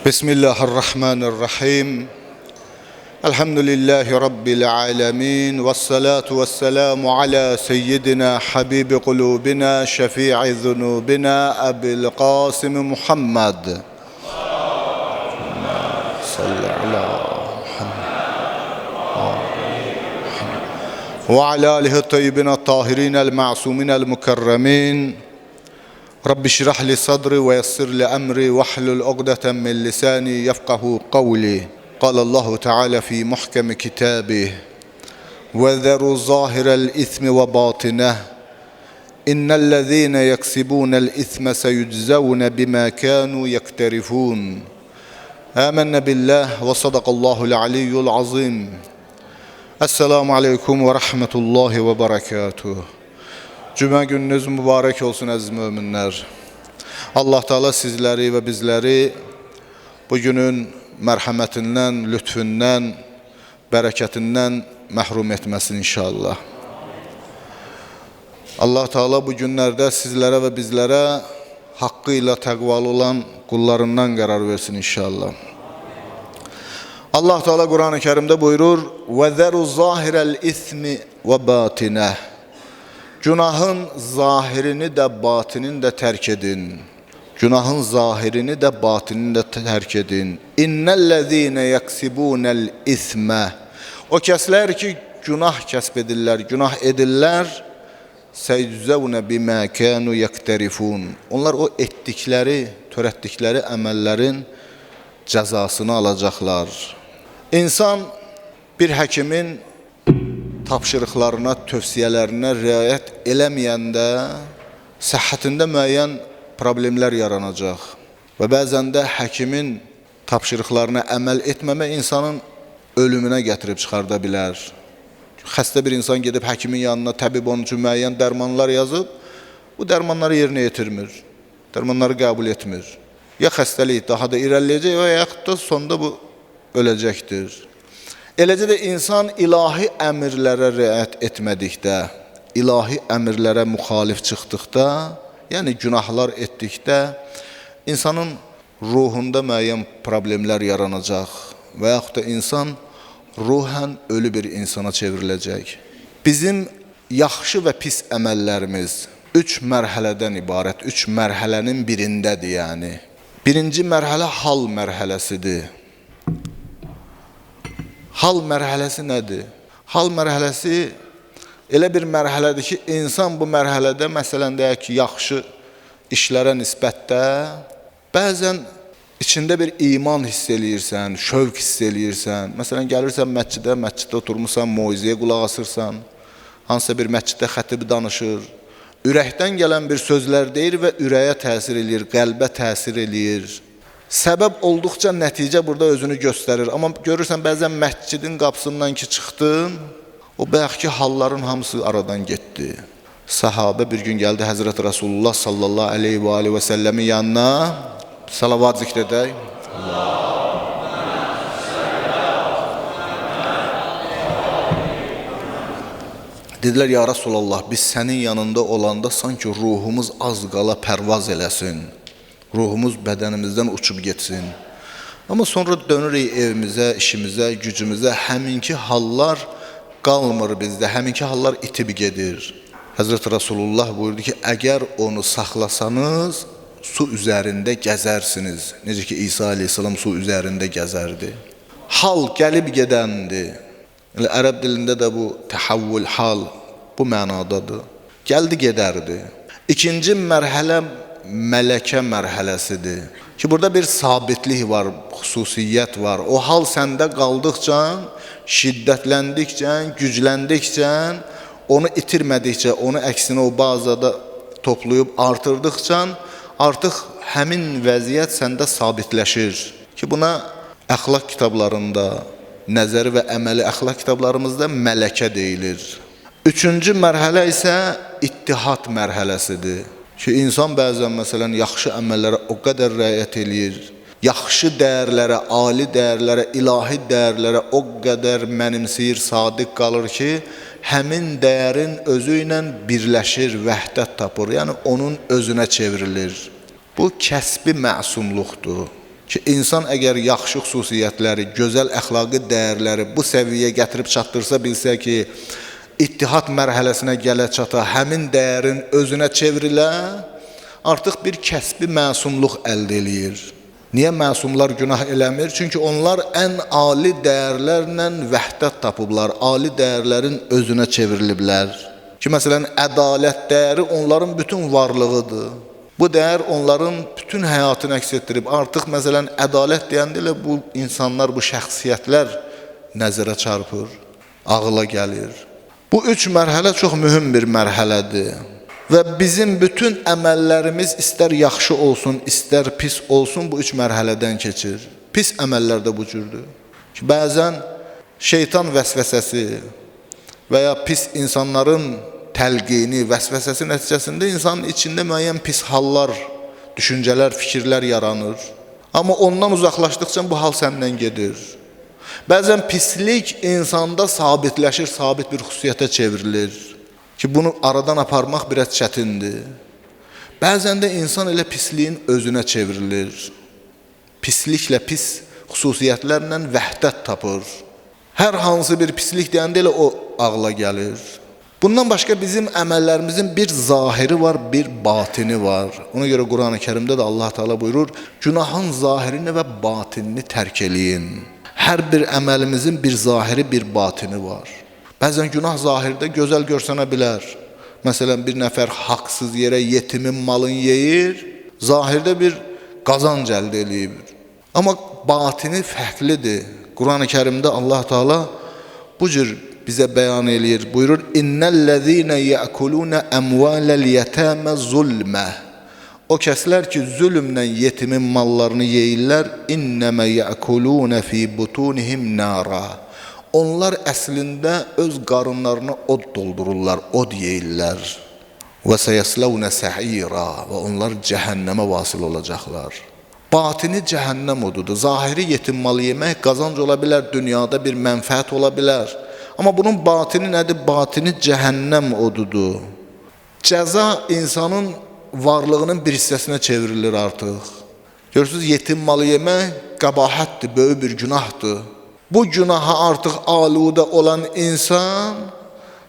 Bismillahirrahmanirrahim. Elhamdülillahi Rabbil alemin. Vessalatu vesselamu ala seyyidina habibi kulubina, şefi'i zunubina, Ebil Qasim Muhammed. Salli ala ve ala alihi tayyibin tahirin el ma'sumin el mukarremin. Rabbi şirah li sadri ve yassir li emri ve hlul uqdeten min lisani yefkahu kavli. قال الله تعالى في محكم كتابه وذروا ظاهر الإثم وباطنه إن الذين يكسبون الإثم سيجزون بما كانوا يقترفون آمنا بالله وصدق الله العلي العظيم. Esselamu aleyküm ve rahmetullahi ve berekatuhu. Cümə gününüz mübarək olsun əziz möminlər. Allah Teala sizləri və bizləri bugünün mərhəmətindən, lütfündən, bərəkətindən məhrum etməsin inşallah. Allah Teala bu günlərdə sizlərə və bizlərə haqqı ilə təqvalı olan qullarından qərar versin inşallah. Allah Teala Kur'an-ı Kerim'de buyurur: وَذَرُوا ظَاهِرَ الْإِثْمِ وَبَاطِنَهِ. Günahın zahirini de batinin de terk edin. Günahın zahirini de batinini de terk edin. İnnellezîne yeksibûnel isme. O kəslər ki günah kəsb edirlər, günah edirlər. Seycüzevne bimâ kânû yekterifûn. Onlar o etdikləri, törətdikləri əməllərin cəzasını alacaqlar. İnsan bir həkimin tapşırıqlarına, tövsiyələrinə riayət eləməyəndə səhhətində müəyyən problemlər yaranacaq. Və bəzən də həkimin tapşırıqlarına əməl etməmə insanın ölümünə gətirib çıxarda bilər. Xəstə bir insan gedib həkimin yanına, təbib onun üçün müəyyən dərmanlar yazıb, bu dərmanları yerinə yetirmir, dərmanları qəbul etmir. Ya xəstəlik daha da irəliləyəcək və yaxud da sonda bu öləcəkdir. Eləcə də insan ilahi əmirlərə riayət etmədikdə, ilahi əmirlərə müxalif çıxdıqda, yəni günahlar etdikdə insanın ruhunda müəyyən problemlər yaranacaq və yaxud da insan ruhən ölü bir insana çevriləcək. Bizim yaxşı və pis əməllərimiz 3 mərhələdən ibarət, 3 mərhələnin birindədir yəni. Birinci mərhələ hal mərhələsidir. Hal mərhələsi nədir? Hal mərhələsi elə bir mərhələdir ki, insan bu mərhələdə, məsələn deyək ki, yaxşı işlərə nisbətdə bəzən içində bir iman hiss eləyirsən, şövq hiss eləyirsən. Məsələn, gəlirsən məsciddə oturmuşsan, moizəyə qulaq asırsan, hansısa bir məsciddə xətib danışır, ürəkdən gələn bir sözlər deyir və ürəyə təsir eləyir, qəlbə təsir eləyir. Səbəb olduqca nəticə burada özünü göstərir. Amma görürsən, bəzən məscidin qapısından ki çıxdın, o bəlkə halların hamısı aradan getdi. Sahabə bir gün gəldi Həzrət Rasulullah sallallahu aleyhi və səlləmin yanına. Salavat zikr edək. Dedilər, ya Rasulallah, biz sənin yanında olanda sanki ruhumuz az qala pərvaz eləsin. Ruhumuz bədənimizdən uçub getsin. Amma sonra dönürük evimizə, işimizə, gücümüzə, həminki hallar qalmır bizdə, həminki hallar itib gedir. Həzrət Rasulullah buyurdu ki, əgər onu saxlasanız, su üzərində gəzərsiniz. Necə ki, İsa aleyhissalam su üzərində gəzərdi. Hal gəlib gedəndir. Yəni, ərəb dilində də bu təhavvül hal bu mənadadır. Gəldi gedərdi. İkinci mərhələ mələkə mərhələsidir. Ki, burada bir sabitlik var, xüsusiyyət var. O hal səndə qaldıqca, şiddətləndikcə, gücləndikcə, onu itirmədikcə, onu əksinə o bazada toplayıb artırdıqca, artıq həmin vəziyyət səndə sabitləşir. Ki, buna əxlaq kitablarında, nəzəri və əməli əxlaq kitablarımızda mələkə deyilir. Üçüncü mərhələ isə ittihad mərhələsidir. Ki, insan bəzən, məsələn, yaxşı əməllərə o qədər riayət eləyir, yaxşı dəyərlərə, ali dəyərlərə, ilahi dəyərlərə o qədər mənimsəyir, sadiq qalır ki, həmin dəyərin özü ilə birləşir, vəhdət tapır, yəni onun özünə çevrilir. Bu kəsbi məsumluqdur. ki, insan əgər yaxşı xüsusiyyətləri, gözəl əxlaqi dəyərləri bu səviyyəyə gətirib çatdırsa bilsə ki, ittihad mərhələsinə gələ çata, həmin dəyərin özünə çevrilə, artıq bir kəsbi məsumluq əldə eləyir. Niyə məsumlar günah eləmir? Çünki onlar ən ali dəyərlərlə vəhdət tapıblar, ali dəyərlərin özünə çevriliblər. Ki, məsələn, ədalət dəyəri onların bütün varlığıdır. Bu dəyər onların bütün həyatını əks etdirib. Artıq, məsələn, ədalət deyəndə elə bu insanlar, bu şəxsiyyətlər nəzərə çarpır, ağıla gəlir. Bu üç mərhələ çox mühüm bir mərhələdir. Və bizim bütün əməllərimiz istər yaxşı olsun, istər pis olsun, bu üç mərhələdən keçir. Pis əməllər də bu cürdür. Ki, bəzən şeytan vəsvəsəsi və ya pis insanların təlqini, vəsvəsəsi nəticəsində insanın içində müəyyən pis hallar, düşüncələr, fikirlər yaranır. Amma ondan uzaqlaşdıqca bu hal səndən gedir. Bəzən pislik insanda sabitləşir, sabit bir xüsusiyyətə çevrilir. Ki, bunu aradan aparmaq biraz çətindir. Bəzən də insan elə pisliyin özünə çevrilir. Pisliklə, pis xüsusiyyətlərlə vəhdət tapır. Hər hansı bir pislik deyəndə elə o ağla gəlir. Bundan başqa bizim əməllərimizin bir zahiri var, bir batini var. Ona görə Quran-ı Kərimdə də Allah Teala buyurur, günahın zahirini və batinini tərk eləyin. Hər bir əməlimizin bir zahiri, bir batini var. Bəzən günah zahirdə gözəl görsənə bilər. Məsələn, bir nəfər haqsız yerə yetimin malını yeyir, zahirdə bir qazanc əldə eləyir. Amma batini fərqlidir. Quran-ı Kərimdə Allah Teala bu cür bizə bəyan eləyir. Buyurur, İnnellezîne ye'kulûne emvâlel yetâme zulmə. O kəslər ki, zülmlə yetimin mallarını yeyirlər, İnnemə ye'kulûne fî butunihim nâra. Onlar əslində öz qarınlarına od doldururlar, od yeyirlər. Və seyəsləvnə sə'ira. Və onlar cəhənnəmə vasil olacaqlar. Batini cəhənnəm odudur. Zahiri yetim malı yemək qazanc ola bilər, dünyada bir mənfəət ola bilər. Amma bunun batini nədir? Batini cəhənnəm odudur. Cəza insanın varlığının bir hissəsinə çevrilir artıq. Görürsünüz, yetim malı yemək qəbahətdir, böyük bir günahdır. Bu günaha artıq aludə olan insan,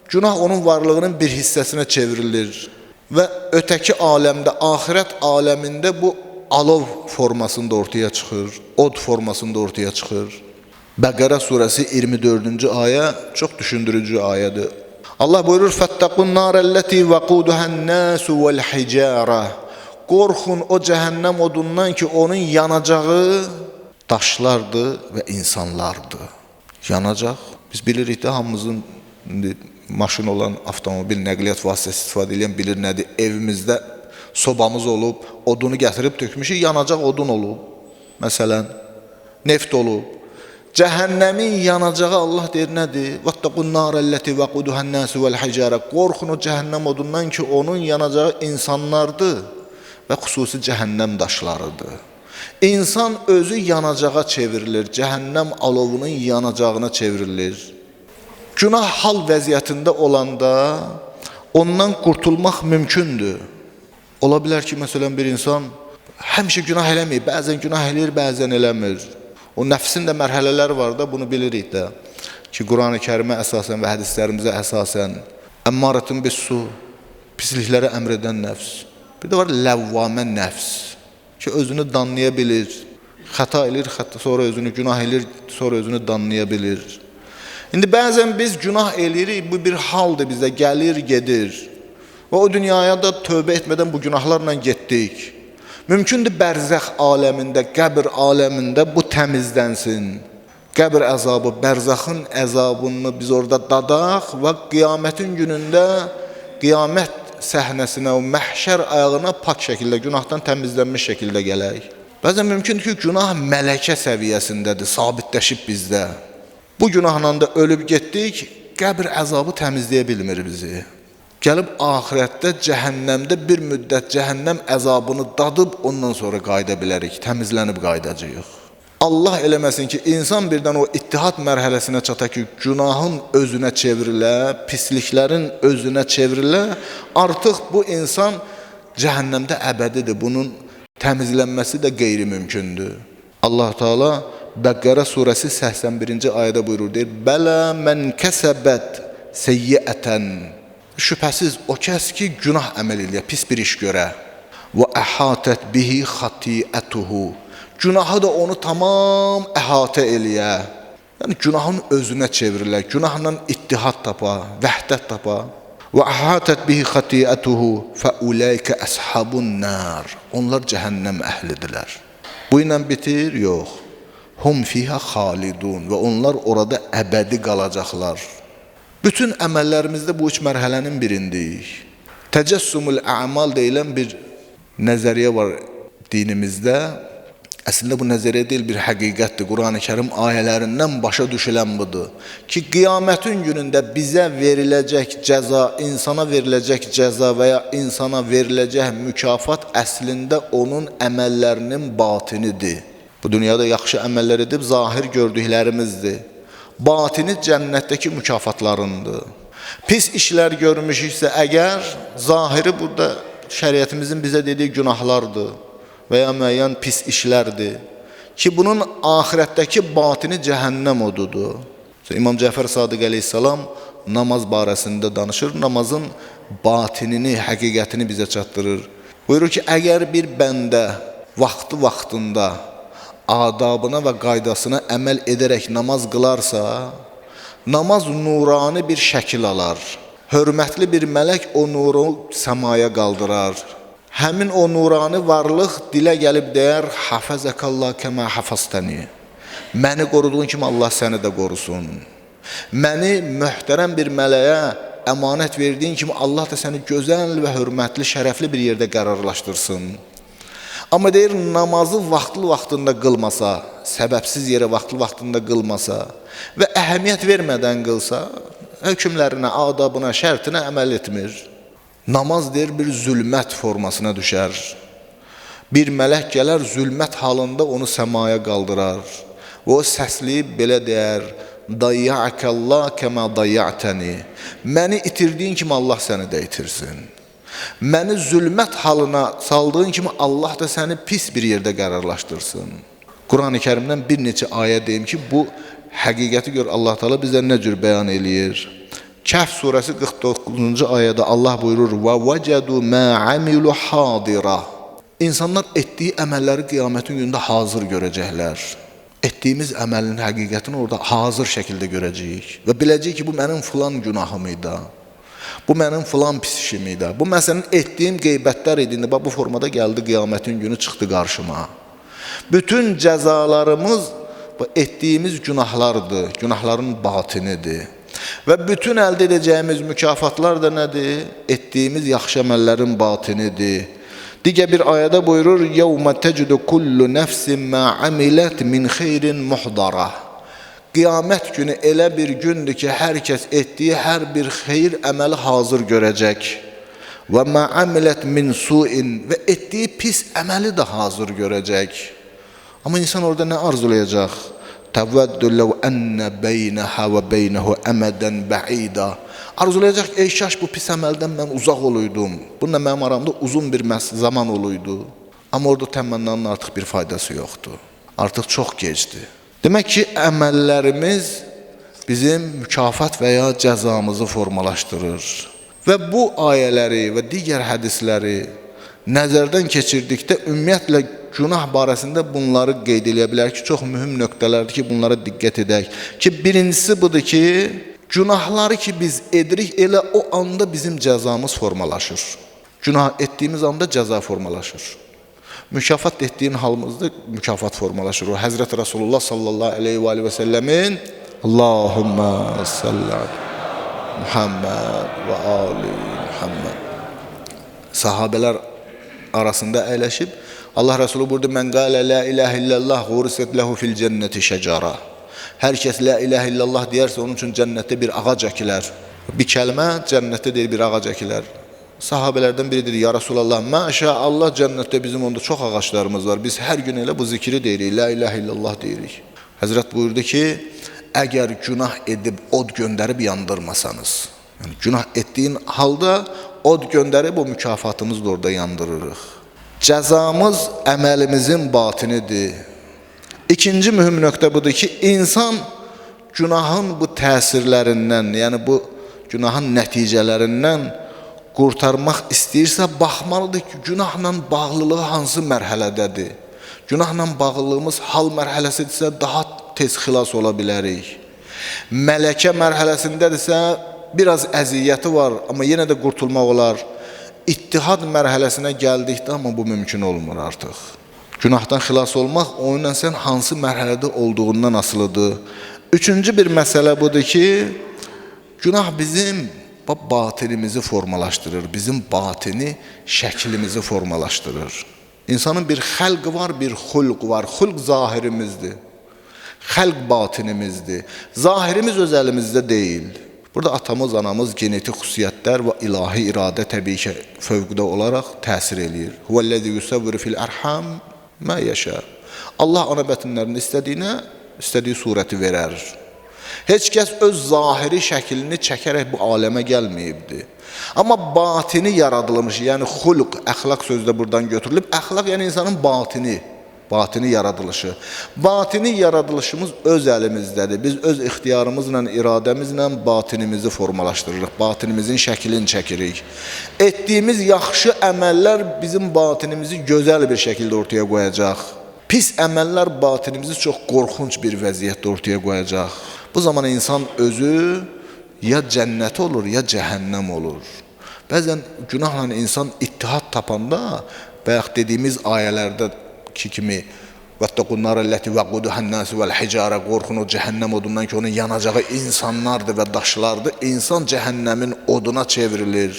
günah onun varlığının bir hissəsinə çevrilir. Və ötəki aləmdə, ahirət aləmində bu alov formasında ortaya çıxır, od formasında ortaya çıxır. Bəqərə surəsi 24-cü ayə çox düşündürücü ayədir. Allah buyurur, Fəttəqun nārəl-ləti vəquduhən-nəsu vəl-hicərə. Qorxun o cəhənnəm odundan ki, onun yanacağı daşlardır və insanlardır. Yanacaq. Biz bilirik də, hamımızın maşın olan, avtomobil, nəqliyyat vasitəsi istifadə edən bilir nədir. Evimizdə sobamız olub, odunu gətirib tökmüşük, yanacaq odun olub. Məsələn, neft olub. Cəhənnəmin yanacağı Allah deyir nədir? Vəttəqun nārəlləti vəquduhən-nəsu vəl-hicərə. Qorxun o cəhənnəm odundan ki, onun yanacağı insanlardır və xüsusi cəhənnəm daşlarıdır. İnsan özü yanacağa çevrilir, cəhənnəm alovunun yanacağına çevrilir. Günah hal vəziyyətində olanda ondan qurtulmaq mümkündür. Ola bilər ki, məsələn, bir insan həmişə günah eləmir, bəzən günah eləyir, bəzən eləmir. O nəfsin də mərhələlər var da, bunu bilirik də. Ki, Quran-ı Kərimə əsasən və hədislərimizə əsasən əmmarətun bis-su, pisliklərə əmr edən nəfs. Bir də var ləvvamə nəfs. Ki, özünü danlaya bilir, xəta edir, sonra özünü günah edir, sonra özünü danlaya bilir. İndi bəzən biz günah eləyirik, bu bir haldır bizdə, gəlir, gedir. Və o dünyaya da tövbə etmədən bu günahlarla getdik. Mümkündür bərzəx aləmində, qəbr aləmində bu təmizlənsin. Qəbr əzabı, bərzəxin əzabını biz orada dadaq və qiyamətin günündə qiyamət səhnəsinə, o məhşər ayağına pak şəkildə, günahdan təmizlənmiş şəkildə gələk. Bəzən mümkündür ki, günah mələkə səviyyəsindədir, sabitləşib bizdə. Bu günahla da ölüb getdik, qəbr əzabı təmizləyə bilmir bizi. Gəlib ahirətdə, cəhənnəmdə bir müddət cəhənnəm əzabını dadıb, ondan sonra qayıda bilərik, təmizlənib qaydacağıq. Allah eləməsin ki, insan birdən o ittihad mərhələsinə çata ki, günahın özünə çevrilə, pisliklərin özünə çevrilə, artıq bu insan cəhənnəmdə əbədidir, bunun təmizlənməsi də qeyri-mümkündür. Allah Teala Bəqqərə surəsi 81-ci ayədə buyurur, deyir: "Bələ mən kəsəbət seyyiətən." Şübhəsiz o kəs ki, günah əməl eləyə, pis bir iş görə. "Və əhatət bihi xati'ətuhu." Günahı da onu tamam əhatə eləyə. Yəni günahın özünə çevrilə, günahla ittihad tapa, vəhdət tapa. "Və əhatət bihi xati'ətuhu fəuləykə əshabun nar." Onlar cəhənnəm əhlidirlər. Bu ilə bitir? Yox. "Hum fiha xalidun." Və onlar orada əbədi qalacaqlar. Bütün əməllərimizdə bu üç mərhələnin birindəyik. Təcəssümül əmal deyilən bir nəzəriyyə var dinimizdə. Əslində bu nəzəriyyə deyil, bir həqiqətdir. Quran-ı Kərim ayələrindən başa düşülən budur ki, qiyamətin günündə bizə veriləcək cəza, insana veriləcək cəza və ya insana veriləcək mükafat əslində onun əməllərinin batinidir. Bu dünyada yaxşı əməllər edib zahir gördüklərimizdir. Batini cənnətdəki mükafatlarındır. Pis işlər görmüşüksə əgər, zahiri burada şəriətimizin bizə dediyi günahlardır və ya müəyyən pis işlərdir ki, bunun axirətdəki batini cəhənnəm odudur. İmam Cəfər Sadiq əleyhissalam namaz barəsində danışır, namazın batinini, həqiqətini bizə çatdırır. Buyurur ki, əgər bir bəndə vaxtında adabına və qaydasına əməl edərək namaz qılarsa, namaz nurani bir şəkil alar. Hörmətli bir mələk o nuru səmaya qaldırar. Həmin o nurani varlıq dilə gəlib deyər: "Hafəzəkallah kəmə hafəztəni." Məni qoruduğun kimi Allah səni də qorusun. Məni möhtərəm bir mələyə əmanət verdiyin kimi Allah da səni gözəl və hörmətli, şərəfli bir yerdə qərarlaşdırsın. Amma deyir, namazı vaxtında qılmasa, səbəbsiz yerə vaxtında qılmasa və əhəmiyyət vermədən qılsa, hökmlərinə, adabına, şərtinə əməl etmir. Namaz deyir, bir zülmət formasına düşər. Bir mələk gələr, zülmət halında onu səmaya qaldırar. Və o səsləyib belə deyər: "Dayya'akallah kəmə dayya'təni." Məni itirdiyin kimi Allah səni də itirsin. Məni zülmət halına saldığın kimi Allah da səni pis bir yerdə qərarlaşdırsın. Quran-ı Kərimdən bir neçə ayə deyim ki, bu həqiqəti gör Allah Teala bizə nə cür bəyan eləyir. Kəhf surəsi 49-cu ayədə Allah buyurur: "Və vəcədu mə amilu hadira." İnsanlar etdiyi əməlləri qiyamətin günündə hazır görəcəklər. Etdiyimiz əməlin həqiqətini orada hazır şəkildə görəcəyik və biləcəyik ki, bu mənim filan günahım idi. Bu mənim filan pis işim idi. Bu məsələn etdiyim qeybətlər idi. Bax bu formada gəldi, qiyamətin günü çıxdı qarşıma. Bütün cəzalarımız etdiyimiz günahlardır, günahların batinidir. Və bütün əldə edəcəyimiz mükafatlar da nədir? Etdiyimiz yaxşı əməllərin batinidir. Digər bir ayədə buyurur: "Yevmə tecidu kullu nefsin ma amilet min xeyrin muhdara." Qiyamət günü elə bir gündür ki, hər kəs etdiyi hər bir xeyir əməli hazır görəcək. Və ma amilet min su'in, və etdiyi pis əməli də hazır görəcək. Amma insan orada nə arzulayacaq? Təvəddü ləv ənə beynəhə və beynəhu əmədən bəida. Arzulayacaq, ey kaş bu pis əməldən mən uzaq oluydum. Bununla mənim aramda uzun bir zaman oluydu. Amma orada təmənnanın artıq bir faydası yoxdur. Artıq çox gecdir. Demək ki, əməllərimiz bizim mükafat və ya cəzamızı formalaşdırır. Və bu ayələri və digər hədisləri nəzərdən keçirdikdə ümumiyyətlə günah barəsində bunları qeyd edə bilər ki, çox mühüm nöqtələrdir ki, bunlara diqqət edək. Ki, birincisi budur ki, günahları ki biz edirik, elə o anda bizim cəzamız formalaşır. Günah etdiyimiz anda cəza formalaşır. Mükafat etdiyin halımızda mükafat formalaşır. O Həzrəti Rasulullah sallallahu aleyhi və səlləmin Allahümmə salli Muhammed və ali Muhammed sahabələr arasında əyləşib Allah Resulü burada: "Mən qalə la ilahe illallah ğuriset lehu fil cenneti şəcara." Hər kəs la ilahe illallah deyərsə onun üçün cənnətdə bir ağac əkilər. Bir kəlmə cənnətdə deyil, bir ağac əkilər. Sahabələrdən biri dedi: "Ya Resulallah, maşallah cənnətdə bizim onda çox ağaclarımız var. Biz hər gün elə bu zikri deyirik, la ilahe illallah deyirik." Həzrət buyurdu ki, əgər günah edib od göndərib yandırmasanız, yəni günah etdiyin halda od göndərib o mükafatımızı da orada yandırırıq. Cəzamız əməlimizin batinidir. İkinci mühüm nöqtə budur ki, insan günahın bu təsirlərindən, yəni bu günahın nəticələrindən qurtarmaq istəyirsə, baxmalıdır ki, günahla bağlılığı hansı mərhələdədir? Günahla bağlılığımız hal mərhələsidirsə, daha tez xilas ola bilərik. Mələkə mərhələsindədirsə, biraz əziyyəti var, amma yenə də qurtulmaq olar. İttihad mərhələsinə gəldikdə, amma bu mümkün olmur artıq. Günahdan xilas olmaq, onunla sən hansı mərhələdə olduğundan asılıdır. Üçüncü bir məsələ budur ki, günah bizim batinimizi formalaşdırır, bizim batini şəklimizi formalaşdırır. İnsanın bir xəlq var, bir xulq var. Xulq zahirimizdir, xəlq batinimizdir. Zahirimiz öz əlimizdə deyil. Burada atamız, anamız, genetik xüsusiyyətlər və ilahi iradə təbii ki, fövqdə olaraq təsir eləyir. Huvəl-ləzi yusavviru fil ərham mə yəşə. Allah ana bətinlərinin istədiyi surəti verər. Heç kəs öz zahiri şəklini çəkərək bu aləmə gəlməyibdir. Amma batini yaradılmış, yəni xulq, əxlaq sözü də buradan götürülüb. Əxlaq yəni insanın batini yaradılışı. Batini yaradılışımız öz əlimizdədir. Biz öz ixtiyarımızla, iradəmizlə batinimizi formalaşdırırıq, batinimizin şəklini çəkirik. Etdiyimiz yaxşı əməllər bizim batinimizi gözəl bir şəkildə ortaya qoyacaq. Pis əməllər batinimizi çox qorxunc bir vəziyyətdə ortaya qoyacaq. Bu zaman insan özü ya cənnət olur, ya cəhənnəm olur. Bəzən günahla insan ittihad tapanda, bayaq dediyimiz ayələrdə kimi وَاتَّقُوا النَّارَ الَّتِي وَقُودُهَا النَّاسُ وَالْحِجَارَةُ qorxun o cəhənnəm odundan ki, onun yanacağı insanlardır və daşlardır. İnsan cəhənnəmin oduna çevrilir.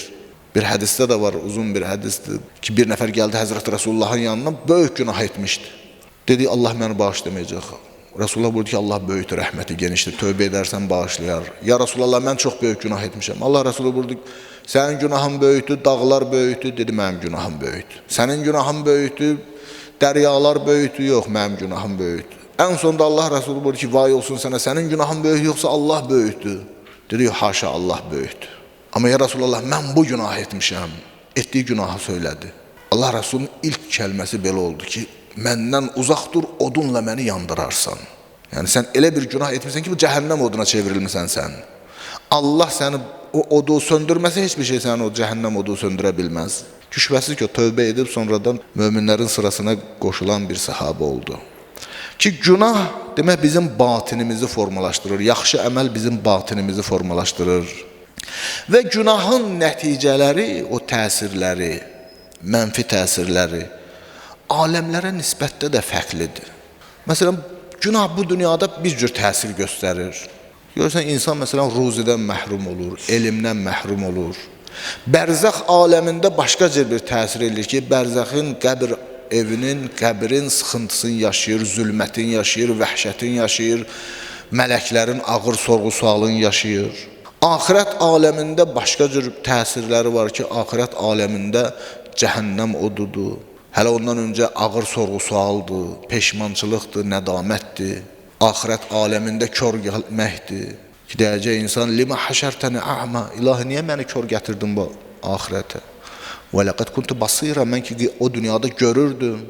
Bir hədisdə də var, uzun bir hədisdir ki, bir nəfər gəldi Həzrət Resulullahın yanına, böyük günah etmişdi. Dedi, Allah məni bağışlamayacaq. Resulullah buyurdu ki, Allah böyükdür, rəhməti genişdir, tövbə edərsən bağışlayar. Ya Resulullah, mən çox böyük günah etmişəm. Allah Resulü buyurdu, sənin günahın böyükdür, dağlar böyükdür. Dedi, mənim günahım böyükdür. Sənin günahın böyükdür, dəryalar böyükdür, yox, mənim günahım böyükdür. Ən sonunda Allah Resulü buyurdu ki, vay olsun sənə, sənin günahın böyük, yoxsa Allah böyükdür. Dedi, haşa, Allah böyükdür. Amma ya Resulullah, mən bu günah etmişəm. Etdiyi günahı söylədi. Allah Resulünün ilk kəlməsi belə oldu ki, məndən uzaq dur, odunla məni yandırarsan. Yəni, sən elə bir günah etmişsən ki, bu cəhənnəm oduna çevrilmişsən sən. Allah səni o odu söndürməsə, heç bir şey səni o cəhənnəm odu söndürə bilməz. Şübhəsiz ki, o tövbə edib sonradan möminlərin sırasına qoşulan bir səhabə oldu. Ki, günah demək bizim batinimizi formalaşdırır. Yaxşı əməl bizim batinimizi formalaşdırır. Və günahın nəticələri, o təsirləri, mənfi təsirləri aləmlərə nisbətdə də fərqlidir. Məsələn, günah bu dünyada bir cür təsir göstərir. Görürsən, insan məsələn ruzidən məhrum olur, elmdən məhrum olur. Bərzəx aləmində başqa cür bir təsir edir ki, bərzəxin qəbr evinin, qəbrin sıxıntısını yaşayır, zülmətin yaşayır, vəhşətin yaşayır, mələklərin ağır sorğu-sualını yaşayır. Axirət aləmində başqa cür təsirləri var ki, axirət aləmində cəhənnəm odudur. Hələ ondan öncə ağır sorğu-sualdır, peşmançılıqdır, nədamətdir. Axirət aləmində kör gəlməkdir. Ki, deyəcək insan, limə həşərtəni a'ma, ilahi, niyə məni kör gətirdin bu axirətə? Və ləqəd kuntu basira, mən ki, o dünyada görürdüm.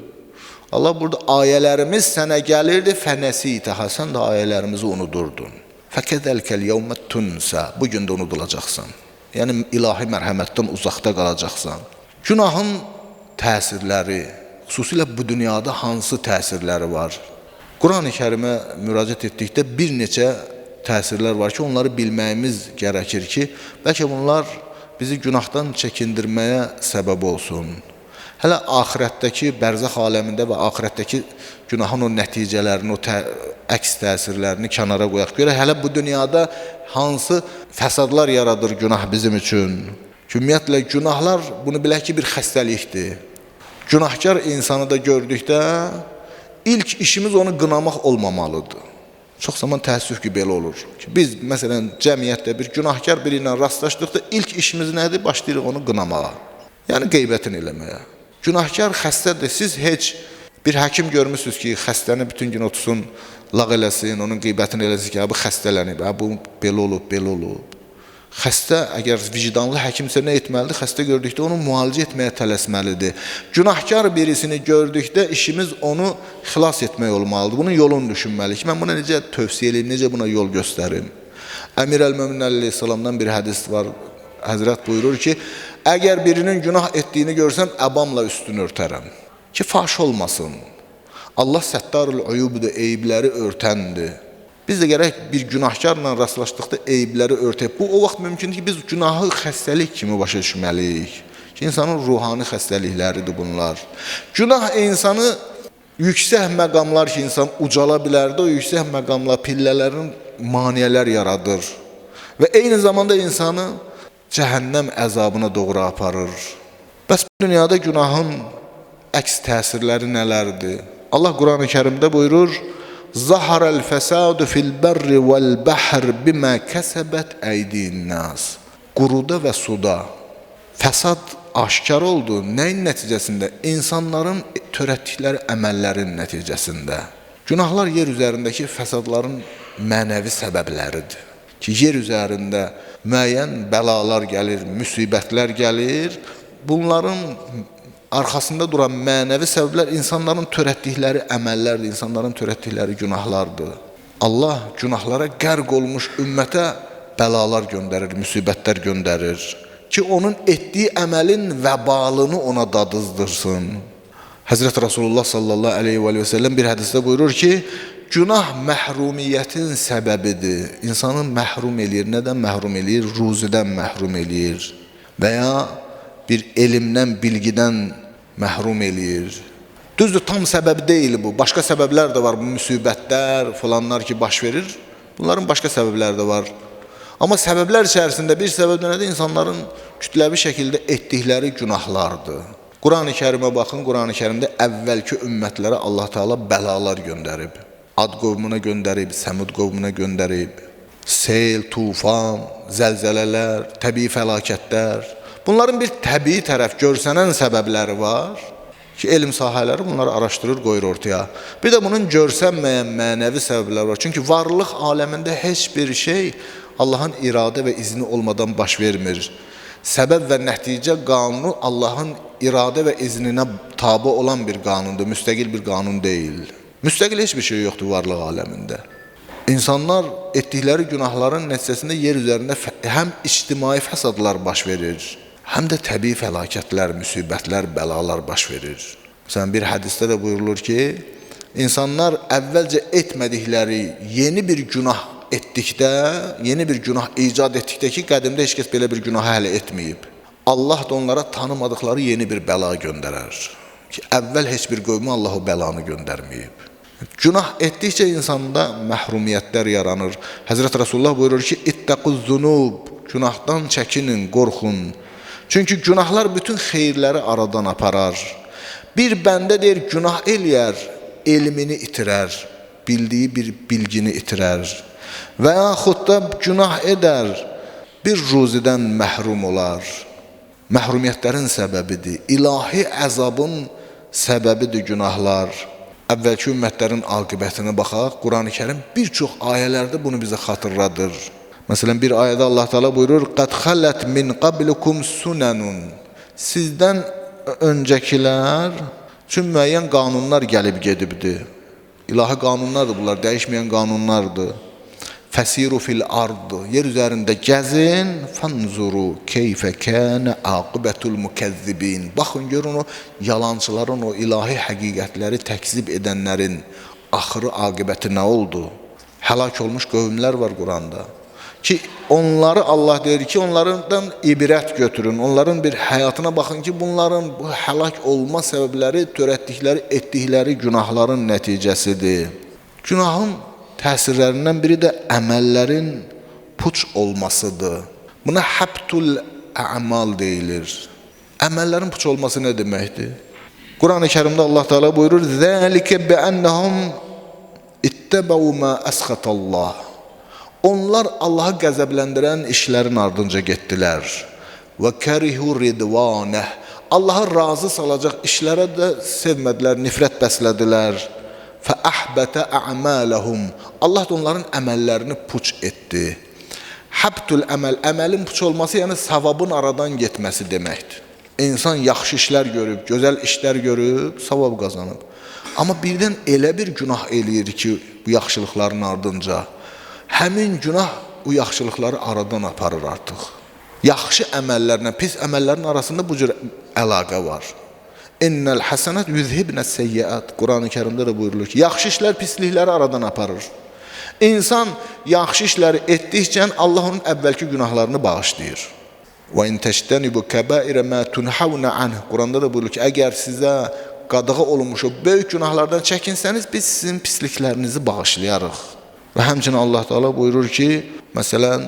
Allah burada ayələrimiz sənə gəlirdi, fənəsitəhə, sən də ayələrimizi unudurdun. Fəkədəlkəl yevmət tunsə, bugün də unudulacaqsan. Yəni, ilahi mərhəmətdən uzaqda qalacaqsan. Günahın təsirləri, xüsusilə bu dünyada hansı təsirləri var? Quran-ı Kərimə müraciət etdikdə bir neçə təsirlər var ki, onları bilməyimiz gərəkir ki, bəlkə bunlar bizi günahdan çəkindirməyə səbəb olsun. Hələ axirətdəki, bərzəx aləmində və axirətdəki günahın o nəticələrini, o əks təsirlərini kənara qoyaq. Görə, hələ bu dünyada hansı fəsadlar yaradır günah bizim üçün? Ümumiyyətlə, günahlar, bunu bilək ki, bir xəstəlikdir. Günahkar insanı da gördükdə, ilk işimiz onu qınamaq olmamalıdır. Çox zaman təəssüf ki, belə olur. Biz, məsələn, cəmiyyətdə bir günahkar biri ilə rastlaşdıqda ilk işimiz nədir? Başlayırıq onu qınamağa. Yəni, qeybətini eləməyə. Günahkar xəstədir. Siz heç bir həkim görmüsünüz ki, xəstəni bütün gün otursun, lağ eləsin, onun qeybətini eləsin ki, bu xəstələnib, bu belə olub, belə olub. Xəstə əgər vicdanlı həkimsə nə etməlidir? Xəstə gördükdə onu müalicə etməyə tələsməlidir. Günahkar birisini gördükdə işimiz onu xilas etmək olmalıdır. Bunun yolunu düşünməliyik. Mən buna necə tövsiyə edeyim, necə buna yol göstərim? Əmir əl-Möminin əleyhissalamdan bir hədis var. Həzrət buyurur ki, əgər birinin günah etdiyini görsəm, əbamla üstünü örtərəm. Ki, faş olmasın. Allah səttarul uyubdur, eyibləri örtəndir. Biz də gərək bir günahkarla rastlaşdıqda eyibləri örtək. Bu, o vaxt mümkündür ki, biz günahı xəstəlik kimi başa düşməliyik. Ki, insanın ruhani xəstəlikləridir bunlar. Günah insanı yüksək məqamlar ki, insan ucala bilərdi, o yüksək məqamlar, pillələrin maniyələr yaradır. Və eyni zamanda insanı cəhənnəm əzabına doğru aparır. Bəs bu dünyada günahın əks təsirləri nələrdir? Allah Quran-ı Kərimdə buyurur, Zaharəl fəsadu fil bərri vəl bəhr bimə kəsəbət əydin nas. Quruda və suda fəsad aşkar oldu. Nəyin nəticəsində? İnsanların törətdikləri əməllərin nəticəsində. Günahlar yer üzərindəki fəsadların mənəvi səbəbləridir. Ki, yer üzərində müəyyən bəlalar gəlir, müsibətlər gəlir. Bunların arxasında duran mənəvi səbəblər insanların törətdikləri əməllərdir, insanların törətdikləri günahlardır. Allah günahlara qərq olmuş ümmətə bəlalar göndərir, müsibətlər göndərir ki, onun etdiyi əməlin vəbalını ona dadızdırsın. Həzrət Rasulullah sallallahu aleyhi və səlləm bir hədisdə buyurur ki, günah məhrumiyyətin səbəbidir. İnsanı məhrum eləyir. Nədən məhrum eləyir? Ruzidən məhrum eləyir və ya bir elmdən, bilgidən məhrum eləyir. Düzdür, tam səbəb deyil bu. Başqa səbəblər də var. Bu müsibətlər, falanlar ki, baş verir. Bunların başqa səbəbləri də var. Amma səbəblər içərisində bir səbəb nədir? İnsanların kütləvi şəkildə etdikləri günahlardır. Quran-ı Kərimə baxın, Quran-ı Kərimdə əvvəlki ümmətlərə Allah Teala bəlalar göndərib. Ad qovmuna göndərib, Səmud qovmuna göndərib. Sel, tufan, zəlzələlər, təbii fəlakətlər. Bunların bir təbii tərəf görsənən səbəbləri var ki, elm sahələri bunları araşdırır, qoyur ortaya. Bir də bunun görsənməyən mənəvi səbəbləri var. Çünki varlıq aləmində heç bir şey Allahın iradə və izni olmadan baş vermir. Səbəb və nəticə qanunu Allahın iradə və izninə tabi olan bir qanundur, müstəqil bir qanun deyil. Müstəqil heç bir şey yoxdur varlıq aləmində. İnsanlar etdikləri günahların nəticəsində yer üzərində həm ictimai fəsadlar baş verir, həm də təbii fəlakətlər, müsibətlər, bəlalar baş verir. Məsələn, bir hədisdə də buyurulur ki, insanlar əvvəlcə etmədikləri yeni bir günah etdikdə, yeni bir günah icad etdikdə ki, qədimdə heç kəs belə bir günah hələ etməyib. Allah da onlara tanımadıkları yeni bir bəla göndərər. Ki, əvvəl heç bir qövmə Allah o bəlanı göndərməyib. Günah etdikcə insanda məhrumiyyətlər yaranır. Həzrət Rasulullah buyurur ki, İttəquz zunub, günahdan çəkinin, qorxun. Çünki günahlar bütün xeyirləri aradan aparar. Bir bəndə deyir, günah eləyər, elmini itirər, bildiyi bir bilgini itirər. Və yaxud da günah edər, bir ruzidən məhrum olar. Məhrumiyyətlərin səbəbidir, ilahi əzabın səbəbidir günahlar. Əvvəlki ümmətlərin aqibətinə baxaq, Quran-ı Kərim bir çox ayələrdə bunu bizə xatırladır. Məsələn, bir ayədə Allah Teala buyurur, "Qad xalat min qablikum sunanun." Sizdən öncəkilər üçün müəyyən qanunlar gəlib gedibdir. İlahi qanunlardır bunlar, dəyişməyən qanunlardır. Fəsiru fil ard, yer üzərində gəzin, fanzuru keyfə kənə aqibətul mükəzzibin. Baxın, görün o yalancıların, o ilahi həqiqətləri təkzib edənlərin axırı, aqibəti nə oldu? Həlak olmuş qövmlər var Quranda. Ki, onları Allah deyir ki, onlardan ibrət götürün, onların bir həyatına baxın ki, bunların bu həlak olma səbəbləri törətdikləri, etdikləri günahların nəticəsidir. Günahın təsirlərindən biri də əməllərin puç olmasıdır. Buna həbtul əmal deyilir. Əməllərin puç olması nə deməkdir? Quran-ı Kərimdə Allah Teala buyurur, "Zəlikə bi'annahum ittəbəu ma əsxatallah." Onlar Allahı qəzəbləndirən işlərin ardınca getdilər. Və kərihu ridvaneh. Allahı razı salacaq işlərə də sevmədilər, nifrət bəslədilər. Fəəhbətə ə'mələhum. Allah da onların əməllərini puç etdi. Habtul əməl, əməlin puç olması, yəni savabın aradan getməsi deməkdir. İnsan yaxşı işlər görüb, gözəl işlər görüb, savab qazanıb. Amma birdən elə bir günah eləyir ki, bu yaxşılıqların ardınca, həmin günah bu yaxşılıqları aradan aparır artıq. Yaxşı əməllərlə pis əməllərin arasında bu cür əlaqə var. İnnəl həsənət yüzhibnəs seyyiət. Quran-ı Kərimdə də buyurulur ki, yaxşı işlər pislikləri aradan aparır. İnsan yaxşı işləri etdikcə Allah onun əvvəlki günahlarını bağışlayır. Və in təştənibu kəbairə mə tunhavna anh. Quranda da buyurulur ki, əgər sizə qadağa olunmuş o böyük günahlardan çəkinsəniz, biz sizin pisliklərinizi bağışlayarıq. Və həmçinin Allah Teala buyurur ki, məsələn,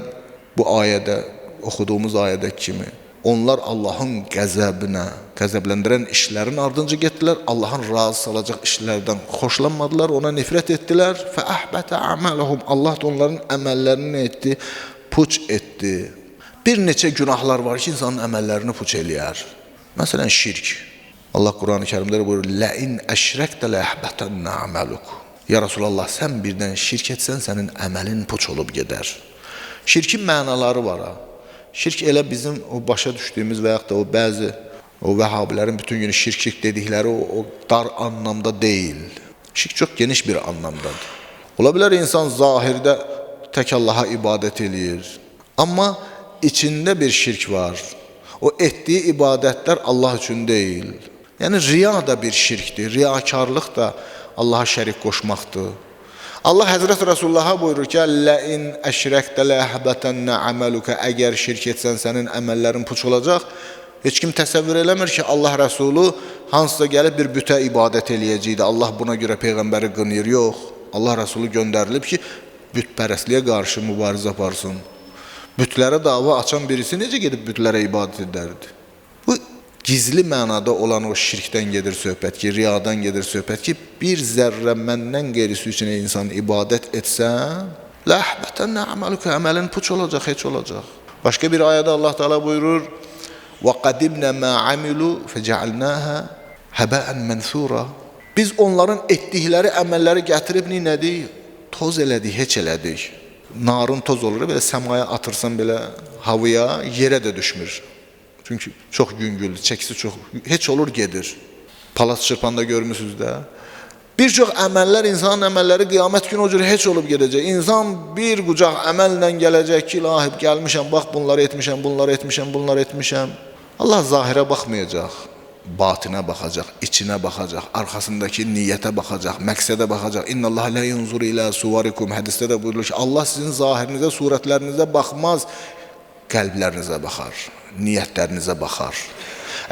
bu ayədə, oxuduğumuz ayədə kimi, onlar Allahın qəzəbinə, qəzəbləndirən işlərin ardınca getdilər, Allahın razı salacaq işlərdən xoşlanmadılar, ona nifrət etdilər. Fəəhbətə əmələhum. Allah da onların əməllərini nə etdi? Puç etdi. Bir neçə günahlar var ki, insanın əməllərini puç eləyər. Məsələn, şirk. Allah Quran-ı Kərimdə buyurur, Ləin əşrəkdə ləhbətənnə əməluk. Ya Rasulallah, sən birdən şirk etsən, sənin əməlin puç olub gedər. Şirkin mənaları var ha. Şirk elə bizim o başa düşdüyümüz və yaxud da o bəzi o vəhabilərin bütün günü şirk dedikləri o dar anlamda deyil. Şirk çox geniş bir anlamdadır. Ola bilər insan zahirdə tək Allaha ibadət eləyir. Amma içində bir şirk var. O etdiyi ibadətlər Allah üçün deyil. Yəni riya da bir şirkdir. Riyakarlıq da Allaha şərik qoşmaqdır. Allah Həzrət Rasulullah'a buyurur ki, Ləin əşrəkdə ləhbətənnə əməluka. Əgər şirk etsən, sənin əməllərin puç olacaq. Heç kim təsəvvür eləmir ki, Allah Rəsulu hansısa gəlib bir bütə ibadət eləyəcəkdi. Allah buna görə Peyğəmbəri qınıyır. Yox. Allah Rəsulu göndərilib ki, bütpərəstliyə qarşı mübarizə aparsın. Bütlərə dava açan birisi necə gedib bütlərə ibadət edərdi? Bu gizli mənada olan o şirkdən gedir söhbət ki, riyadan gedir söhbət ki, bir zərrə məndən qeyrisi üçün insan ibadət etsə, ləhbətənnə əməluka, əməlin puç olacaq, heç olacaq. Başqa bir ayədə Allah Teala buyurur, وَقَدِمْنَا مَا عَمِلُوا فَجَعَلْنَاهَا هَبَاءً مَنْثُورًا. Biz onların etdikləri əməlləri gətirib nədik? Toz elədik, heç elədik. Narın toz olur, belə səmaya atırsan belə havaya, yerə də düşmür. Çünki çox yüngüldür, çəkisi çox, heç olur gedir. Palas çırpanda görmüsünüz də. Bir çox əməllər, insanın əməlləri qiyamət günü o cür heç olub gedəcək. İnsan bir qucaq əməllə gələcək ki, ilahib gəlmişəm, bax bunları etmişəm, bunları etmişəm, bunları etmişəm. Allah zahirə baxmayacaq, batinə baxacaq, içinə baxacaq, arxasındakı niyyətə baxacaq, məqsədə baxacaq. İnnəllah lə yunzur ilə suvarikum. Hədisdə də buyurulur ki, Allah sizin zahirinizə, surətlərinizə baxmaz, qəlblərinizə baxar, niyyətlərinizə baxar.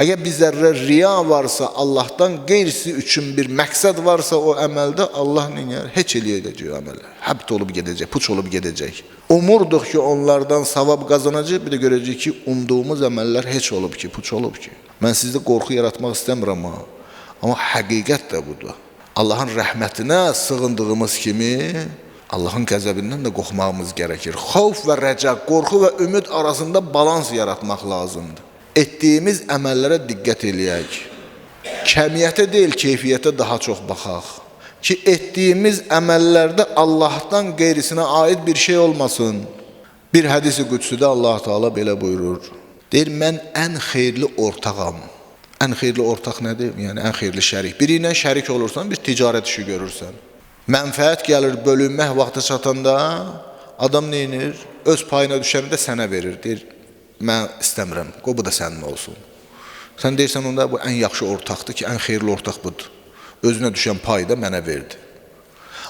Əgər bizlərdə riya varsa, Allahdan qeyrisi üçün bir məqsəd varsa o əməldə, Allah neyər? Heç eləyəcək o əmələ. Həbt olub gedəcək, puç olub gedəcək. Umurduq ki, onlardan savab qazanacaq, bir də görəcək ki, umduğumuz əməllər heç olub ki, puç olub ki. Mən sizdə qorxu yaratmaq istəmirəm ha. Amma həqiqət də budur. Allahın rəhmətinə sığındığımız kimi, Allahın qəzəbindən də qorxmağımız gərəkir. Xavf və rəca, qorxu və ümid arasında balans yaratmaq lazımdır. Etdiyimiz əməllərə diqqət eləyək. Kəmiyyətə deyil, keyfiyyətə daha çox baxaq. Ki, etdiyimiz əməllərdə Allahdan qeyrisinə aid bir şey olmasın. Bir hədis-i qüdsüdə Allah Teala belə buyurur. Deyir, mən ən xeyirli ortağam. Ən xeyirli ortaq nədir? Yəni, ən xeyirli şərik. Biri ilə şərik olursan, bir ticarət işi görürsən. Mənfəət gəlir, bölünmək vaxtı çatanda, adam neyinir? Öz payına düşəni də sənə verir. Deyir, mən istəmirəm, qoy bu da sənin olsun. Sən deyirsən, onda bu ən yaxşı ortaqdır ki, ən xeyirli ortaq budur. Özünə düşən payı da mənə verdi.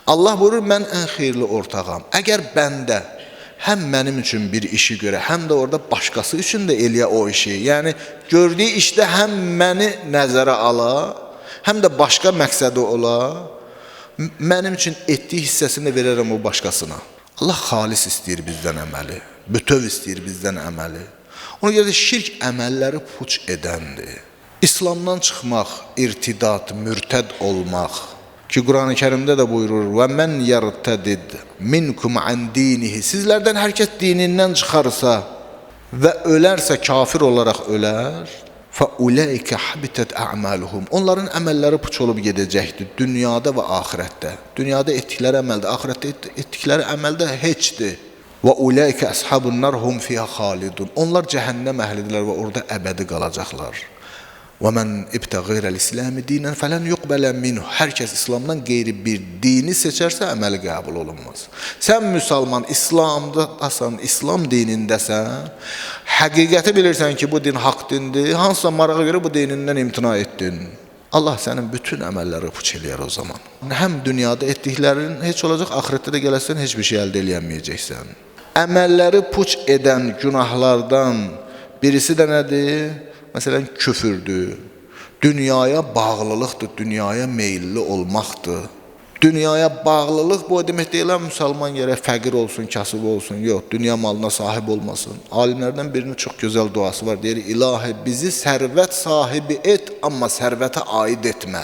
Allah buyurur, mən ən xeyirli ortağam. Əgər bəndə həm mənim üçün bir işi görə, həm də orada başqası üçün də eləyə o işi, yəni gördüyü işdə həm məni nəzərə ala, həm də başqa məqsədi ola, mənim üçün etdiyi hissəsini verərəm o başqasına. Allah xalis istəyir bizdən əməli, bütöv istəyir bizdən əməli. Ona görə də şirk əməlləri puç edəndir. İslamdan çıxmaq, irtidat, mürtəd olmaq. Ki, Quran-ı Kərimdə də buyurur, və mən yərtədid minkum ən dinihi. Sizlərdən hər kəs dinindən çıxarsa və ölərsə kafir olaraq ölər, fəuləikə habitət ə'maluhum. Onların əməlləri puç olub gedəcəkdir, dünyada və axirətdə. Dünyada etdikləri əməldə, axirətdə etdikləri əməldə heçdir. Və ulaika ashabun nar hum fiha xalidun. Onlar cəhənnəm əhlidirlər və orada əbədi qalacaqlar. Və mən ibtəğirəl İslami dinən fələn yuqbələ minhu. Hər kəs İslamdan qeyri bir dini seçərsə əməli qəbul olunmaz. Sən müsəlman İslamdasan, İslam dinindəsən, həqiqəti bilirsən ki, bu din haqq dindir, hansısa marağa görə bu dinindən imtina etdin. Allah sənin bütün əməlləri puç eləyər o zaman. Həm dünyada etdiklərin heç olacaq, axirətdə də gələsən, heç bir şey əldə eləyənməyəcəksən. Əməlləri puç edən günahlardan birisi də nədir? Məsələn, küfürdür, dünyaya bağlılıqdır, dünyaya meyilli olmaqdır. Dünyaya bağlılıq bu demək deyil, müsəlman gərək fəqir olsun, kasıb olsun, yox, dünya malına sahib olmasın. Alimlərdən birinin çox gözəl duası var, deyir, ilahi bizi sərvət sahibi et, amma sərvətə aid etmə.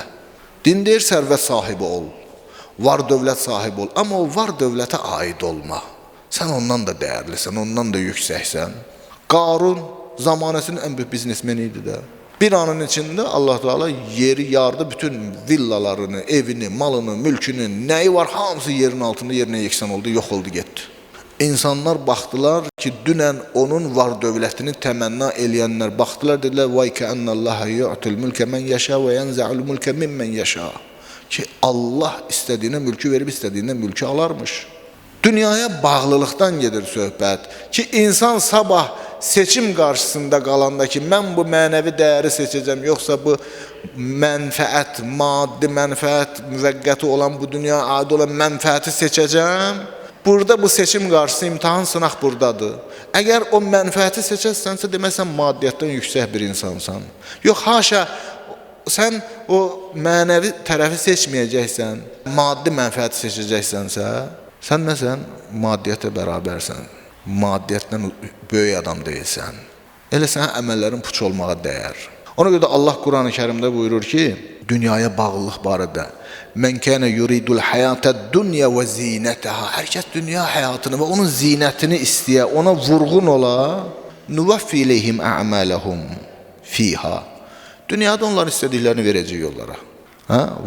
Din deyir, sərvət sahibi ol, var dövlət sahibi ol, amma o var dövlətə aid olma. Sən ondan da dəyərlisən, ondan da yüksəksən. Qarun zamanəsinin ən böyük biznesmeni idi də. Bir anın içində Allah Teala yeri yardı, bütün villalarını, evini, malını, mülkünü, nəyi var, hamısı yerin altında yerinə yeksan oldu, yox oldu, getdi. İnsanlar baxdılar ki, dünən onun var dövlətini təmənna eləyənlər baxdılar, dedilər, vay kəənnəllaha yu'tul mülkə mən yaşa və yənzə'ul mülkə mimmən yaşa. Ki, Allah istədiyinə mülkü verib, istədiyinə mülkü alarmış. Dünyaya bağlılıqdan gedir söhbət ki, insan sabah seçim qarşısında qalanda ki, mən bu mənəvi dəyəri seçəcəm, yoxsa bu mənfəət, maddi mənfəət, müvəqqəti olan bu dünyaya aid olan mənfəəti seçəcəm. Burada bu seçim qarşısı imtahan sınaq buradadır. Əgər o mənfəəti seçərsənsə, deməsən maddiyyətdən yüksək bir insansan. Yox, haşa, sən o mənəvi tərəfi seçməyəcəksən, maddi mənfəəti seçəcəksənsə, sən nəsən? Maddiyyətə bərabərsən. Maddiyyətdən böyük adam deyilsən. Elə sənə əməllərin puç olmağa dəyər. Ona görə də Allah Quran-ı Kərimdə buyurur ki, dünyaya bağlılıq barədə mən kənə yuridul həyatəd dünya və zinətəha. Hər kəs dünya həyatını və onun zinətini istəyə, ona vurğun ola, nuvəffi iləyhim ə'mələhum fiha. Dünyada onların istədiklərini verəcək onlara.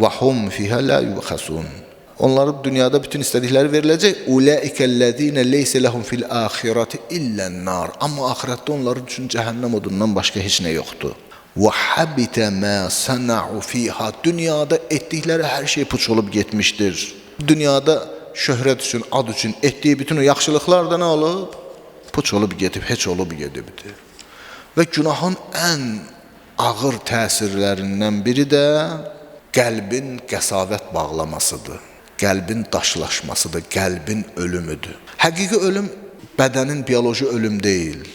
Və hum fiha la yubxasun. Onların dünyada bütün istədikləri veriləcək. Ulaikellezine leyse lehum fil ahireti illen nar. Amma axirətdə onların üçün cəhənnəm odundan başqa heç nə yoxdur. Və habita ma sana'u fiha. Dünyada etdikləri hər şey puç olub getmişdir. Dünyada şöhrət üçün, ad üçün etdiyi bütün o yaxşılıqlar da nə olub? Puç olub gedib, heç olub gedibdir. Və günahın ən ağır təsirlərindən biri də qəlbin qəsavət bağlamasıdır. Qəlbin daşlaşmasıdır, qəlbin ölümüdür. Həqiqi ölüm bədənin bioloji ölüm deyil.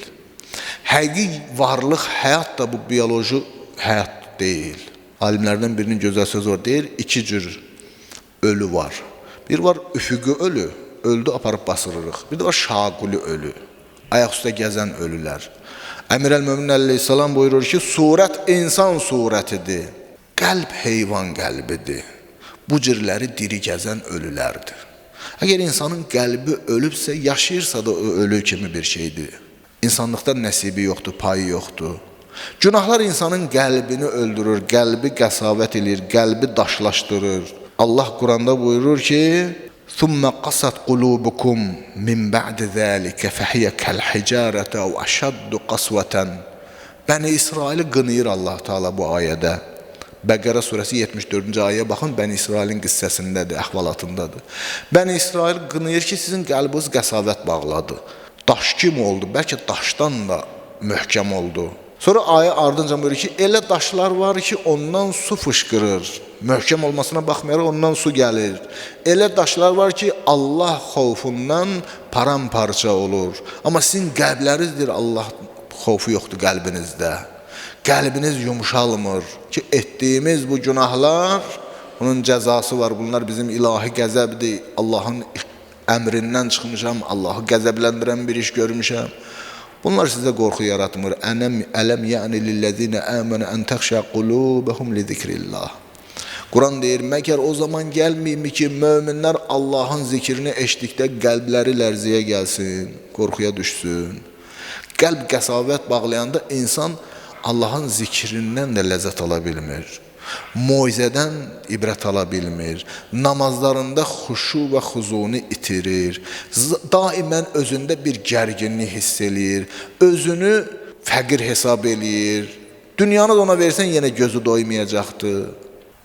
Həqiqi varlıq, həyat da bu bioloji həyat deyil. Alimlərdən birinin gözəl sözü var, deyir, iki cür ölü var. Bir var üfüqi ölü, öldü aparıb basırırıq. Bir də var şaquli ölü, ayaq üstə gəzən ölülər. Əmirəl-Mömin əleyhissalam buyurur ki, surət insan surətidir, qəlb heyvan qəlbidir. Bu cürləri diri gəzən ölülərdir. Əgər insanın qəlbi ölübsə, yaşayırsa da o ölü kimi bir şeydir. İnsanlıqdan nəsibi yoxdur, payı yoxdur. Günahlar insanın qəlbini öldürür, qəlbi qəsavət edir, qəlbi daşlaşdırır. Allah Quranda buyurur ki, ثُمَّ قَسَتْ قُلُوبُكُمْ مِنْ بَعْدِ ذَٰلِكَ فَحِيَ كَالْحِجَارَةَ أَوْ أَشَدُّ قَسْوَةً. Bəni İsraili qınıyır Allah Teala bu ayədə. Bəqərə surəsi 74-cü ayəyə baxın, Bəni İsrailin qissəsindədir, əhvalatındadır. Bəni İsrail qınıyır ki, sizin qəlbiniz qəsavət bağladı. Daş kim oldu? Bəlkə daşdan da möhkəm oldu. Sonra ayə ardınca buyurur ki, elə daşlar var ki, ondan su fışqırır. Möhkəm olmasına baxmayaraq ondan su gəlir. Elə daşlar var ki, Allah xovfundan paramparça olur. Amma sizin qəlblərinizdir, Allah xofu yoxdur qəlbinizdə. Qəlbiniz yumuşalmır ki, etdiyimiz bu günahlar, bunun cəzası var. Bunlar bizim ilahi qəzəbdir. Allahın əmrindən çıxmışam, Allahı qəzəbləndirən bir iş görmüşəm. Bunlar sizə qorxu yaratmır. Ələm ya'ni lillezine amanu an takhsha qulubuhum li zikrillah. Quran deyir, məgər o zaman gəlməyim ki, möminlər Allahın zikrini eşitdikdə qəlbləri lərziyə gəlsin, qorxuya düşsün. Qəlb qəsavət bağlayanda insan Allahın zikrindən də ləzzət ala bilmir. Moizədən ibrət ala bilmir. Namazlarında xuşu və xuzunu itirir. Daimən özündə bir gərginlik hiss eləyir. Özünü fəqir hesab eləyir. Dünyanı da ona versən yenə gözü doymayacaqdır.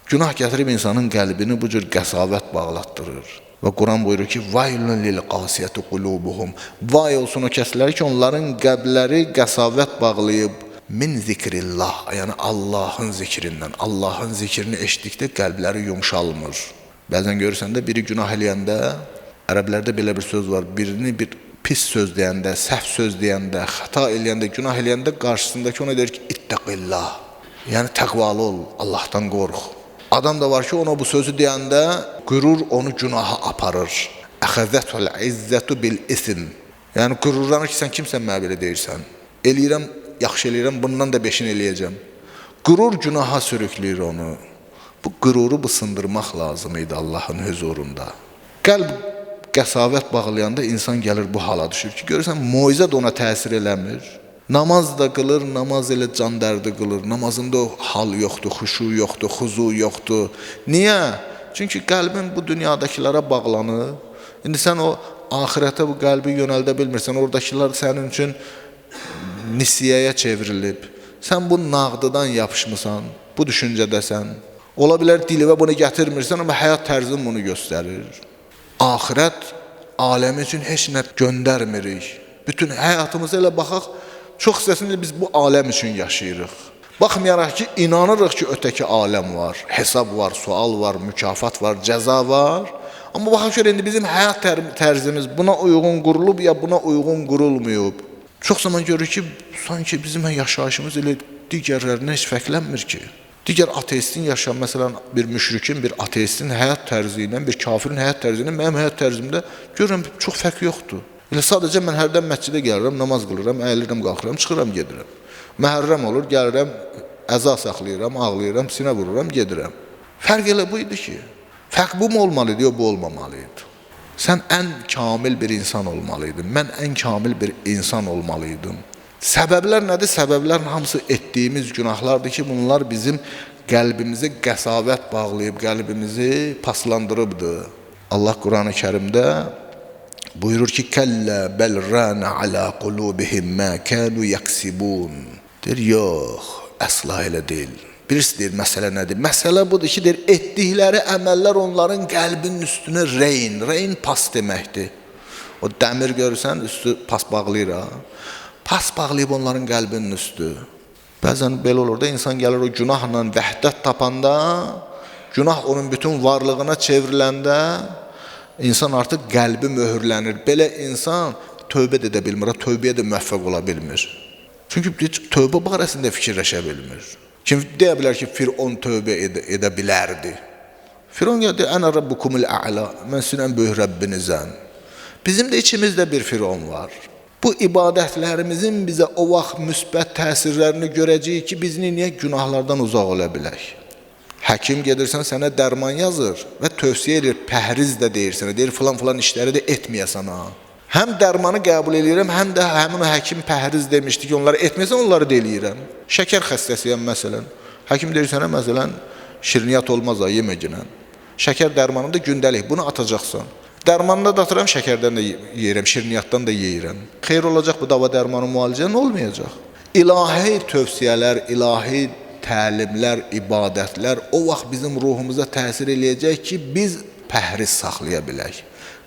Günah gətirib insanın qəlbini bu cür qəsavət bağlatdırır. Və Quran buyurur ki, vaylun lil qasiyyəti qulubuhum. Vay olsun o kəslər ki, onların qəlbləri qəsavət bağlayıb. Min zikrillah, yəni Allahın zikrindən, Allahın zikrini eşitdikdə qəlbləri yumşalmır. Bəzən görürsən də biri günah eləyəndə, ərəblərdə belə bir söz var, birini bir pis söz deyəndə, səhv söz deyəndə, xəta eləyəndə, günah eləyəndə qarşısındakı ona deyir ki, ittəqillah, yəni təqvalı ol, Allahdan qorx. Adam da var ki, ona bu sözü deyəndə qürur onu günaha aparır. Əxəzətul izzətu bil isim. Yəni qürurlanır ki, sən kimsən mənə belə deyirsən? Eləyirəm, yaxşı eləyirəm, bundan da beşini eləyəcəm. Qürur günaha sürükləyir onu. Bu qüruru sındırmaq lazım idi Allahın huzurunda. Qəlb qəsavət bağlayanda insan gəlir bu hala düşür ki, görürsən, moizə də ona təsir eləmir. Namaz da qılır, namaz elə can dərdi qılır. Namazında o hal yoxdur, xuşu yoxdur, xuzu yoxdur. Niyə? Çünki qəlbin bu dünyadakilərə bağlanır. İndi sən o ahirətə bu qəlbi yönəldə bilmirsən. Oradakılar sənin üçün nisiyəyə çevrilib. Sən bu nağdıdan yapışmısan, bu düşüncədəsən. Ola bilər dilivə bunu gətirmirsən, amma həyat tərzin bunu göstərir. Ahirət aləmi üçün heç nə göndərmirik. Bütün həyatımıza elə baxaq, çox hissəsində biz bu aləm üçün yaşayırıq. Baxmayaraq ki, inanırıq ki, ötəki aləm var, hesab var, sual var, mükafat var, cəza var. Amma baxaq ki, indi bizim həyat tərzimiz buna uyğun qurulub ya buna uyğun qurulmayıb. Çox zaman görürük ki, sanki bizim yaşayışımız elə digərlərinə heç fərqlənmir ki. Digər ateistin yaşayan, məsələn, bir müşrikin, bir ateistin həyat tərzi ilə, bir kafirin həyat tərzi ilə, mənim həyat tərzimdə görürəm, çox fərq yoxdur. Elə sadəcə mən hərdən məscidə gəlirəm, namaz qılıram, əyilirəm, qalxıram, çıxıram, gedirəm. Məhərrəm olur, gəlirəm, əza saxlayıram, ağlayıram, sinə vururam, gedirəm. Fərq elə bu idi ki, fərq bu mu olmalıydı, yox bu olmamalıydı. Sən ən kamil bir insan olmalıydın, mən ən kamil bir insan olmalıydım. Səbəblər nədir? Səbəblərin hamısı etdiyimiz günahlardır ki, bunlar bizim qəlbimizi qəsavət bağlayıb, qəlbimizi paslandırıbdır. Allah Quran-ı Kərimdə buyurur ki, Kəllə bəl rənə alə qulubihim mə kənu yəksibun. Deyir, yox, əsla elə deyil. Birisi deyir, məsələ nədir? Məsələ budur ki, deyir, etdikləri əməllər onların qəlbinin üstünə reyn. Reyn pas deməkdir. O dəmir görürsən, üstü pas bağlayır ha. Pas bağlayıb onların qəlbinin üstü. Bəzən belə olur da, insan gəlir o günahla vəhdət tapanda, günah onun bütün varlığına çevriləndə, insan artıq qəlbi möhürlənir. Belə insan tövbə edə bilmir, tövbəyə də müvəffəq ola bilmir. Çünki tövbə barəsində fikirləşə bilmir. Kim deyə bilər ki, Firon tövbə edə bilərdi. Firon gəldi, ənə rabbukumul a'la, mən sizin ən böyük Rəbbinizəm. Bizim də içimizdə bir Firon var. Bu ibadətlərimizin bizə o vaxt müsbət təsirlərini görəcəyik ki, biz niyə günahlardan uzaq ola bilək? Həkim gedirsən, sənə dərman yazır və tövsiyə edir, pəhriz də deyir sənə, deyir filan işləri də etməyəsən ha. Həm dərmanı qəbul edirəm, həm də həmin o həkim pəhriz demişdi ki, onları etməyəsən, onları da eləyirəm. Şəkər xəstəsiyəm məsələn. Həkim deyir sənə məsələn, şirniyyat olmaz ha, yeməginən. Şəkər dərmanında gündəlik, bunu atacaqsan. Dərmanında da atıram, şəkərdən də yeyirəm, şirniyyatdan da yeyirəm. Xeyr olacaq bu dava dərmanı müalicə, nə olmayacaq? İlahi tövsiyələr, ilahi təlimlər, ibadətlər o vaxt bizim ruhumuza təsir eləyəcək ki, biz pəhriz saxlaya bilək.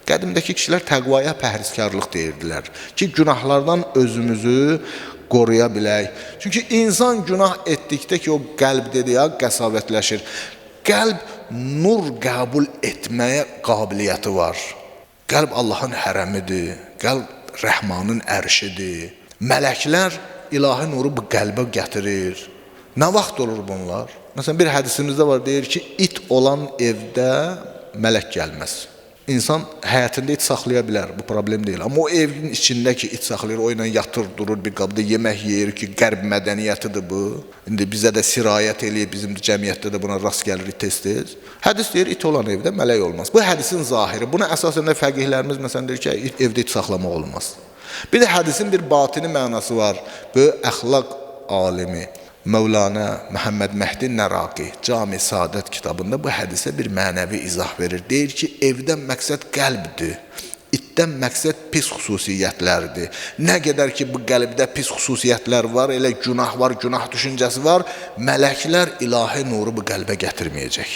Qədimdəki kişilər təqvaya pəhrizkarlıq deyirdilər ki, günahlardan özümüzü qoruya bilək. Çünki insan günah etdikdə ki, o qəlb dediyi qəsavətləşir. Qəlb nur qəbul etməyə qabiliyyəti var. Qəlb Allahın hərəmidir, qəlb Rəhmanın ərşidir. Mələklər ilahi nuru bu qəlbə gətirir. Nə vaxt olur bunlar? Məsələn, bir hədisimizdə var, deyir ki, it olan evdə mələk gəlməz. İnsan həyatında it saxlaya bilər, bu problem deyil. Amma o evin içində ki, it saxlayır, o ilə yatır, durur, bir qabda yemək yeyir ki, qərb mədəniyyətidir bu. İndi bizə də sirayət eləyib, bizim cəmiyyətdə də buna rast gəlirik tez-tez. Hədis deyir, it olan evdə mələk olmaz. Bu hədisin zahiri. Buna əsasən də fəqihlərimiz məsələn deyir ki, evdə it saxlamaq olmaz. Bir də hədisin bir batini mənası var. Böyük əxlaq alimi Mövlana Məhəmməd Məhdi Nəraqi Cami Saadət kitabında bu hədisə bir mənəvi izah verir. Deyir ki, evdən məqsəd qəlbdir. İtdən məqsəd pis xüsusiyyətlərdir. Nə qədər ki, bu qəlbdə pis xüsusiyyətlər var, elə günah var, günah düşüncəsi var, mələklər ilahi nuru bu qəlbə gətirməyəcək.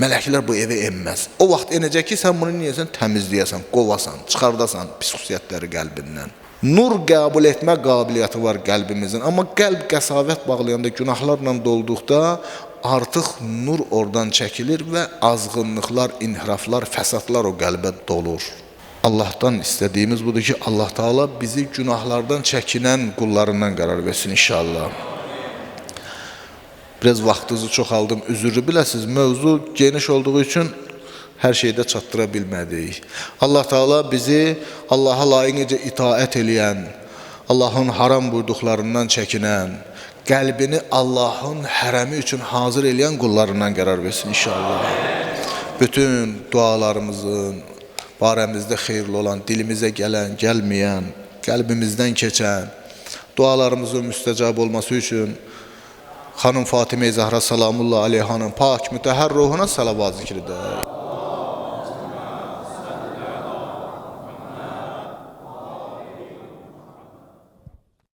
Mələklər bu evə enməz. O vaxt enəcək ki, sən bunu niyəsən, təmizləyəsən, qovasan, çıxardasan pis xüsusiyyətləri qəlbindən. Nur qəbul etmə qabiliyyəti var qəlbimizin. Amma qəlb qəsavət bağlayanda, günahlarla dolduqda artıq nur oradan çəkilir və azğınlıqlar, inhiraflar, fəsadlar o qəlbə dolur. Allahdan istədiyimiz budur ki, Allah Teala bizi günahlardan çəkinən qullarından qərar versin inşallah. Biraz vaxtınızı çox aldım, üzürlü biləsiniz. Mövzu geniş olduğu üçün hər şeydə çatdıra bilmədik. Allah Teala bizi Allaha layiqincə itaət eləyən, Allahın haram buyurduqlarından çəkinən, qəlbini Allahın hərəmi üçün hazır eləyən qullarından qərar versin inşallah. Bütün dualarımızın barəmizdə xeyirli olan, dilimizə gələn, gəlməyən, qəlbimizdən keçən dualarımızın müstəcab olması üçün Xanım Fatimə-i Zəhra salamullah aleyhanın pak mütəhər ruhuna salavat zikr edək.